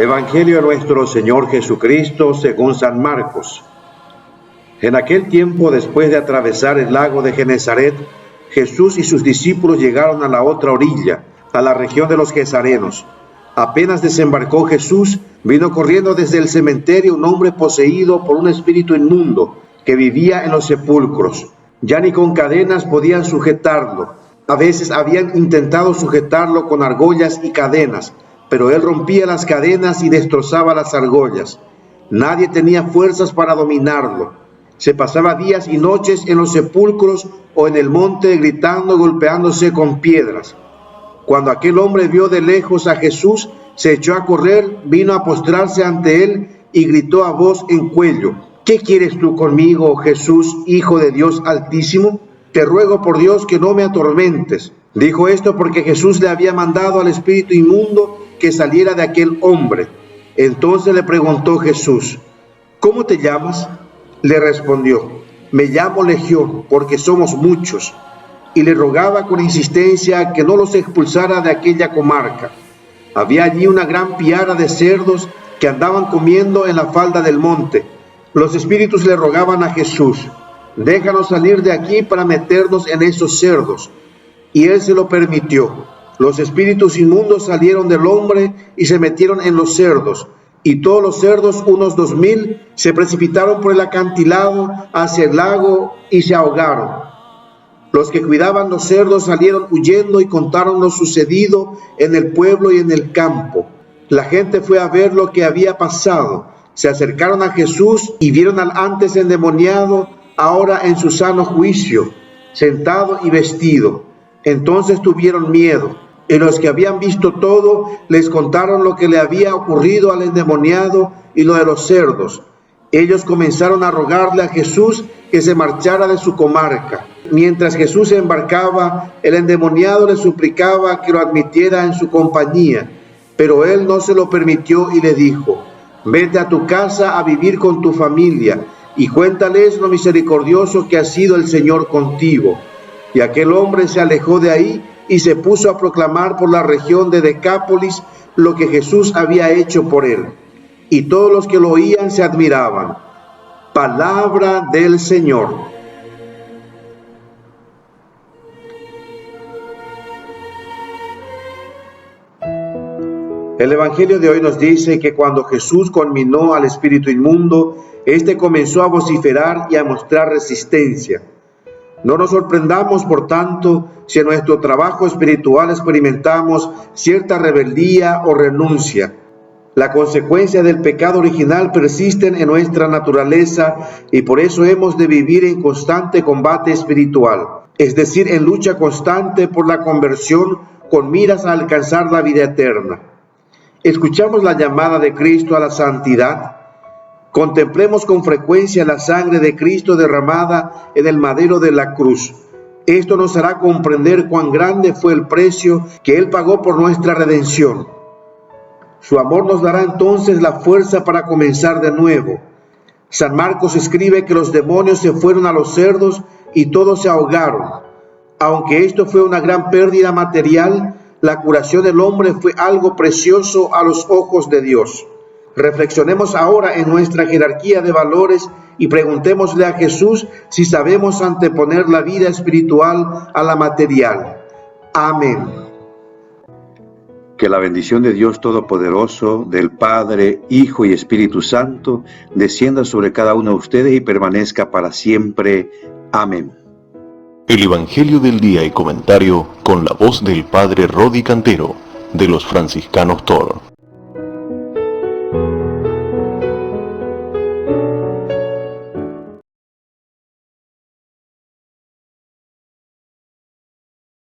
Evangelio de nuestro Señor Jesucristo según San Marcos. En aquel tiempo, después de atravesar el lago de Genesaret, Jesús y sus discípulos llegaron a la otra orilla, a la región de los Gesarenos. Apenas desembarcó Jesús, vino corriendo desde el cementerio un hombre poseído por un espíritu inmundo, que vivía en los sepulcros. Ya ni con cadenas podían sujetarlo. A veces habían intentado sujetarlo con argollas y cadenas, pero él rompía las cadenas y destrozaba las argollas. Nadie tenía fuerzas para dominarlo. Se pasaba días y noches en los sepulcros o en el monte gritando y golpeándose con piedras. Cuando aquel hombre vio de lejos a Jesús, se echó a correr, vino a postrarse ante él y gritó a voz en cuello: ¿Qué quieres tú conmigo, Jesús, Hijo de Dios Altísimo? Te ruego por Dios que no me atormentes. Dijo esto porque Jesús le había mandado al espíritu inmundo que saliera de aquel hombre. Entonces le preguntó Jesús: ¿Cómo te llamas? Le respondió: Me llamo Legión, porque somos muchos. Y le rogaba con insistencia que no los expulsara de aquella comarca. Había allí una gran piara de cerdos que andaban comiendo en la falda del monte. Los espíritus le rogaban a Jesús: Déjanos salir de aquí para meternos en esos cerdos. Y él se lo permitió. Los espíritus inmundos salieron del hombre y se metieron en los cerdos. Y todos los cerdos, unos 2000, se precipitaron por el acantilado hacia el lago y se ahogaron. Los que cuidaban los cerdos salieron huyendo y contaron lo sucedido en el pueblo y en el campo. La gente fue a ver lo que había pasado. Se acercaron a Jesús y vieron al antes endemoniado, ahora en su sano juicio, sentado y vestido. Entonces tuvieron miedo. Y los que habían visto todo les contaron lo que le había ocurrido al endemoniado y lo de los cerdos. Ellos comenzaron a rogarle a Jesús que se marchara de su comarca. Mientras Jesús se embarcaba, el endemoniado le suplicaba que lo admitiera en su compañía, pero él no se lo permitió y le dijo: Vete a tu casa a vivir con tu familia y cuéntales lo misericordioso que ha sido el Señor contigo. Y aquel hombre se alejó de ahí y se puso a proclamar por la región de Decápolis lo que Jesús había hecho por él. Y todos los que lo oían se admiraban. Palabra del Señor. El Evangelio de hoy nos dice que cuando Jesús conminó al espíritu inmundo, éste comenzó a vociferar y a mostrar resistencia. No nos sorprendamos, por tanto, si en nuestro trabajo espiritual experimentamos cierta rebeldía o renuncia. La consecuencia del pecado original persisten en nuestra naturaleza y por eso hemos de vivir en constante combate espiritual, es decir, en lucha constante por la conversión con miras a alcanzar la vida eterna. ¿Escuchamos la llamada de Cristo a la santidad? Contemplemos con frecuencia la sangre de Cristo derramada en el madero de la cruz. Esto nos hará comprender cuán grande fue el precio que Él pagó por nuestra redención. Su amor nos dará entonces la fuerza para comenzar de nuevo. San Marcos escribe que los demonios se fueron a los cerdos y todos se ahogaron. Aunque esto fue una gran pérdida material, la curación del hombre fue algo precioso a los ojos de Dios. Reflexionemos ahora en nuestra jerarquía de valores y preguntémosle a Jesús si sabemos anteponer la vida espiritual a la material. Amén. Que la bendición de Dios Todopoderoso, del Padre, Hijo y Espíritu Santo, descienda sobre cada uno de ustedes y permanezca para siempre. Amén. El Evangelio del Día y Comentario con la voz del Padre Rodi Cantero, de los Franciscanos Toro.